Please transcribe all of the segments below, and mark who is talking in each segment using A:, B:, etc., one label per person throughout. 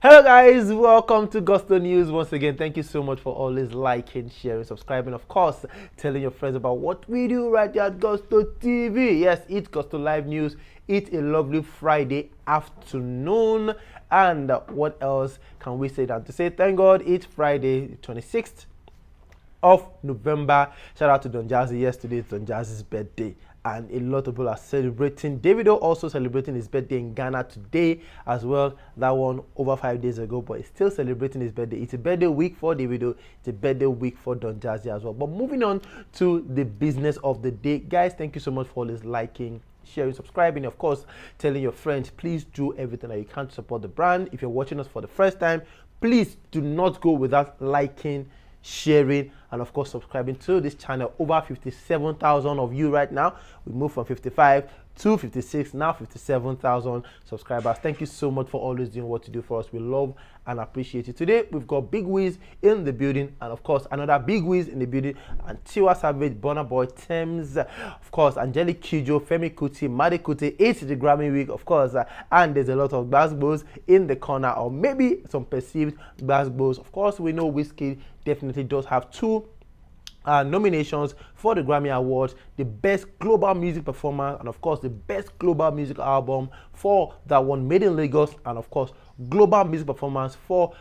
A: Hello guys, welcome to Gusto News once again. Thank you so much for always liking, sharing, subscribing, of course, telling your friends about what we do right here at Gusto TV. Yes, it's Gusto Live News. It's a lovely Friday afternoon. And what else can we say than to say thank God it's Friday 26th of November. Shout out to Don Jazzy. Yesterday it's Don Jazzy's birthday, and a lot of people are celebrating. Davido also celebrating his birthday in Ghana today as well. That one over 5 days ago, but he's still celebrating his birthday. It's a birthday week for Davido. It's a birthday week for Don Jazzy as well. But moving on to the business of the day, guys. Thank you so much for always liking, sharing, subscribing, of course, telling your friends. Please do everything that you can to support the brand. If you're watching us for the first time, please do not go without liking, sharing, and of course subscribing to this channel. Over 57,000 of you right now. We moved from 55 to 56, now 57,000 subscribers. Thank you so much for always doing what you do for us. We love and appreciate you. Today we've got Big Wiz in the building, and of course another Big Wiz in the building, and Tiwa Savage, Burna Boy, Thames, of course Angelique Kidjo, Femi Kuti, Made Kuti. It's the Grammy week, of course, and there's a lot of basketballs in the corner, or maybe some perceived basketballs. Of course, we know WIZKID definitely does have two nominations for the Grammy Awards: the Best Global Music Performance, and of course the Best Global Music Album for that one, Made in Lagos, and of course Global Music Performance for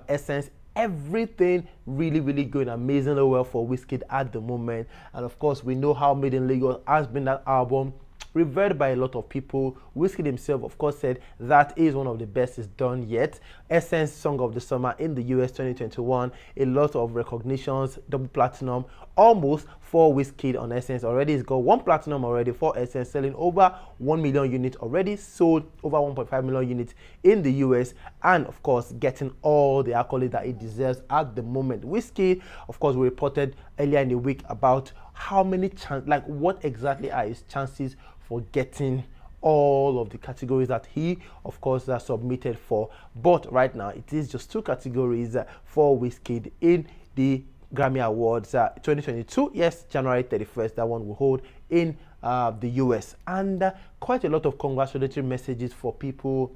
A: Essence. Everything really going amazingly well for WIZKID at the moment, and of course we know how Made in Lagos has been that album revered by a lot of people. WIZKID himself, of course, said that is one of the best he's done yet. Essence Song of the Summer in the US 2021, a lot of recognitions, double platinum almost for WIZKID on Essence. Already he's got one platinum already for Essence, selling over 1 million units already, sold over 1.5 million units in the US, and of course getting all the accolades that he deserves at the moment. WIZKID, of course, we reported earlier in the week about how many what exactly are his chances for getting all of the categories that he, of course, submitted for. But right now it is just two categories for WIZKID in the Grammy Awards 2022. Yes, January 31st, that one will hold in the US, and quite a lot of congratulatory messages for people.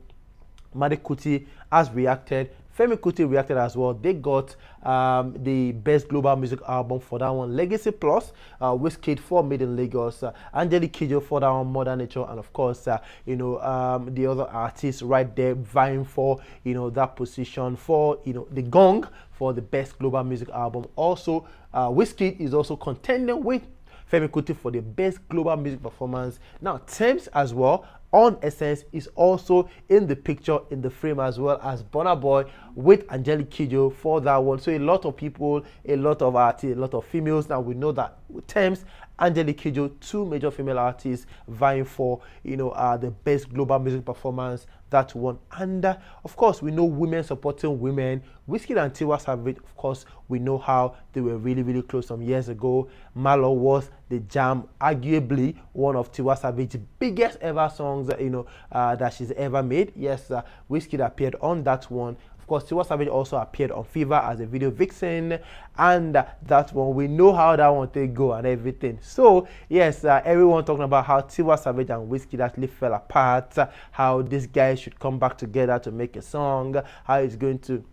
A: Made Kuti has reacted. Femi Kuti reacted as well. They got the Best Global Music Album for that one, Legacy Plus. WIZKID for Made in Lagos. Angelique Kidjo for that one, Mother Nature. And of course, the other artists right there vying for, that position for, the Gong for the Best Global Music Album. Also, WIZKID is also contending with Femi Kuti for the Best Global Music Performance. Now, Thames as well on Essence is also in the picture, in the frame, as well as Burna Boy with Angelique Kidjo for that one. So a lot of people, a lot of artists, a lot of females. Now we know that with Thames, Angelique Kidjo, two major female artists vying for the Best Global Music Performance, that one. And of course we know women supporting women. WIZKID and Tiwa Savage, of course, we know how they were really close some years ago. Malo was the jam, arguably one of Tiwa Savage's biggest ever songs that she's ever made. Yes, WIZKID appeared on that one. Of course, Tiwa Savage also appeared on Fever as a video vixen, and that one, we know how that one take go and everything. So yes, everyone talking about how Tiwa Savage and WIZKID actually fell apart, how these guys should come back together to make a song, how it's going to.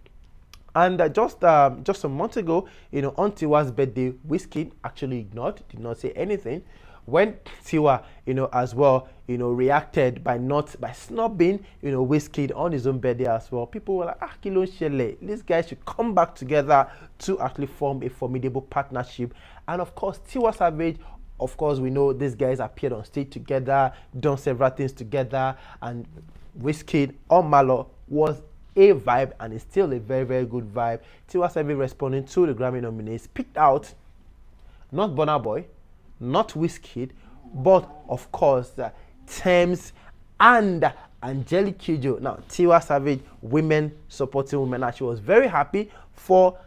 A: And just a month ago, on Tiwa's birthday, WIZKID actually did not say anything. When Tiwa, as well, reacted by snubbing, WIZKID on his own birthday as well. People were like, Kilo Shele, these guys should come back together to actually form a formidable partnership. And of course, Tiwa Savage, of course, we know these guys appeared on stage together, done several things together, and WIZKID on Malo was a vibe, and it's still a very good vibe. Tiwa Savage, responding to the Grammy nominees, picked out not Burna Boy, not WIZKID, but of course Thames and Angelique Kidjo. Now Tiwa Savage, women supporting women, and she was very happy for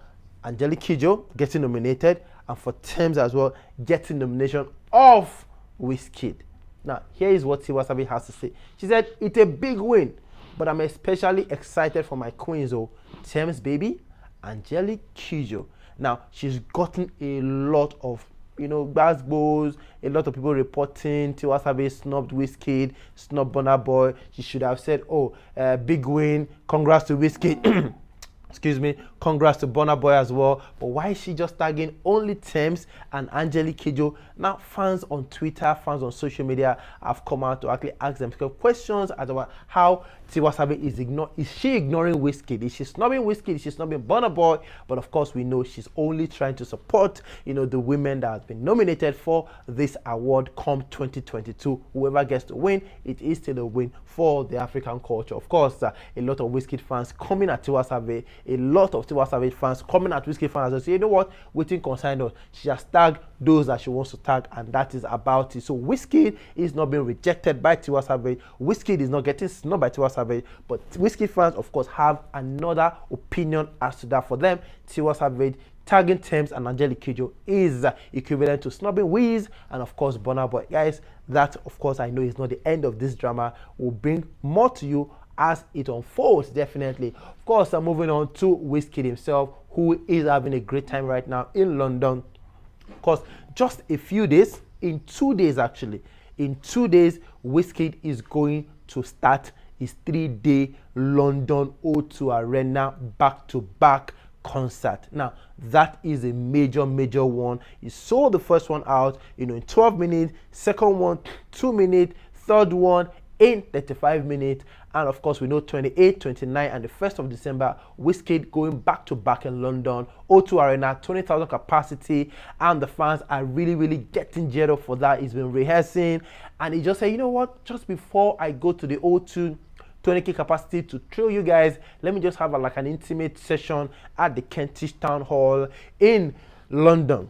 A: Angelique Kidjo getting nominated, and for Thames as well getting nomination of WIZKID. Now here is what Tiwa Savage has to say. She said, "It's a big win, but I'm especially excited for my queens, Thames baby, Angelique Kidjo." Now she's gotten a lot of Gbazgbos, a lot of people reporting Tiwa Savage snubbed WIZKID, snubbed Burna Boy. She should have said, oh, big win, congrats to WIZKID. Excuse me, congrats to Burna Boy as well. But why is she just tagging only Thames and Angelique Kidjo? Now, fans on Twitter, fans on social media have come out to actually ask themselves questions about how Tiwa Savage is she ignoring WIZKID? Is she snubbing WIZKID? Is she snubbing Burna Boy? But of course, we know she's only trying to support, the women that have been nominated for this award come 2022. Whoever gets to win, it is still a win for the African culture. Of course, a lot of WIZKID fans coming at Tiwa Savage, a lot of Tiwa Savage fans coming at WIZKID fans and say, you know what, waiting concern us. She has tagged those that she wants to tag, and that is about it. So WIZKID is not being rejected by Tiwa Savage. WIZKID is not getting snubbed by Tiwa Savage, but WIZKID fans, of course, have another opinion as to that. For them, Tiwa Savage tagging Thames and Angelique Kidjo is equivalent to snubbing WIZ and of course Burna Boy. Guys, that of course I know is not the end of this drama. We'll bring more to you as it unfolds, definitely. Of course, I'm moving on to WIZKID himself, who is having a great time right now in London. Of course, just a few days, in 2 days actually, in 2 days, WIZKID is going to start his 3-day London O2 Arena back-to-back concert. Now, that is a major one. He sold the first one out, in 12 minutes, second one, 2 minutes, third one, in 35 minutes, and of course we know 28, 29 and the 1st of December, WIZKID going back to back in London, O2 Arena, 20,000 capacity, and the fans are really getting geared up for that. He's been rehearsing, and he just said, you know what, just before I go to the O2 20k capacity to thrill you guys, let me just have like an intimate session at the Kentish Town Hall in London.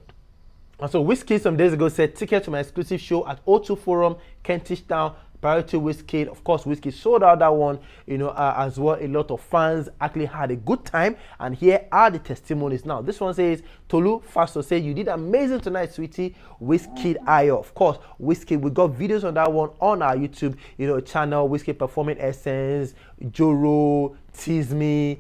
A: And so WIZKID some days ago said, ticket to my exclusive show at O2 Forum, Kentish Town, priority WIZKID. Of course, WIZKID sold out that one, as well. A lot of fans actually had a good time, and here are the testimonies. Now, this one says, Tolu Fasto said, you did amazing tonight, sweetie. WIZKID Ayo. Of course, WIZKID, we got videos on that one on our YouTube, channel. WIZKID performing Essence, Joro, Tease Me,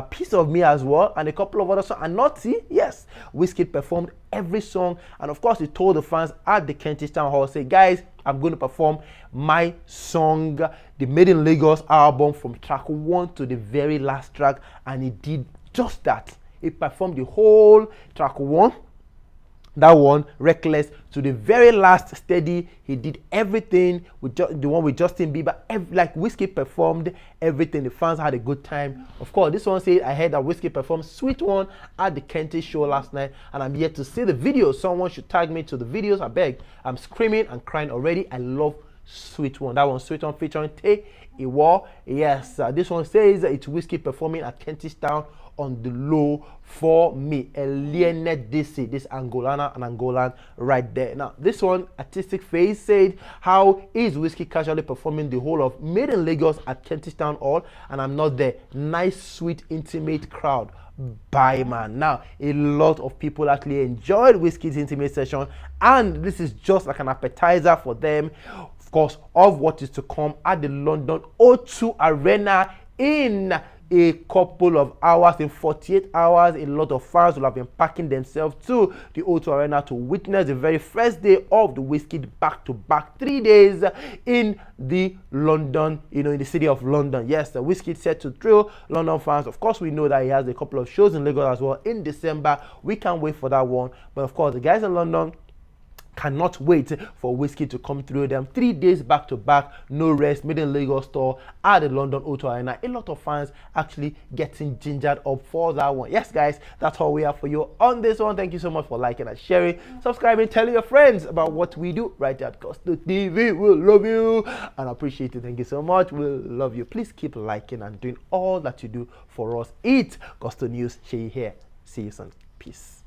A: Piece of Me as well, and a couple of other songs. And Naughty, yes, WIZKID performed every song, and of course he told the fans at the Kentish Town Hall, say, guys, I'm going to perform my song, the Made in Lagos album, from track 1 to the very last track, and he did just that. He performed the whole track 1, that one, Reckless, to the very last, Steady. He did everything with the one with Justin Bieber. Like WIZKID performed everything. The fans had a good time. Of course, this one said, I heard that WIZKID performed Sweet One at the Kentish show last night, and I'm yet to see the video. Someone should tag me to the videos, I beg. I'm screaming and crying already. I love Sweet One. That one, Sweet One featuring Tiwa. Yes, this one says it's WIZKID performing at Kentish Town on the low for me. Eliene DC, this Angolana and Angolan right there. Now, this one, Artistic Face, said, how is WIZKID casually performing the whole of Made in Lagos at Kentish Town Hall, and I'm not there? Nice, sweet, intimate crowd. Bye, man. Now, a lot of people actually enjoyed WIZKID's intimate session, and this is just like an appetizer for them, of course, of what is to come at the London O2 Arena in a couple of hours. In 48 hours, a lot of fans will have been packing themselves to the O2 Arena to witness the very first day of the WIZKID back-to-back 3 days in the London, in the city of London. Yes, the WIZKID set to thrill London fans. Of course, we know that he has a couple of shows in Lagos as well in December. We can't wait for that one. But of course, the guys in London cannot wait for WIZKID to come through them. 3 days back to back, no rest, Made in Lagos tour at the London O2 Arena. A lot of fans actually getting gingered up for that one. Yes, guys, that's all we have for you on this one. Thank you so much for liking and sharing, subscribing, telling your friends about what we do right here at Gusto TV. We'll love you and appreciate it. Thank you so much. We'll love you. Please keep liking and doing all that you do for us. Eat Gusto News. Share here. See you soon. Peace.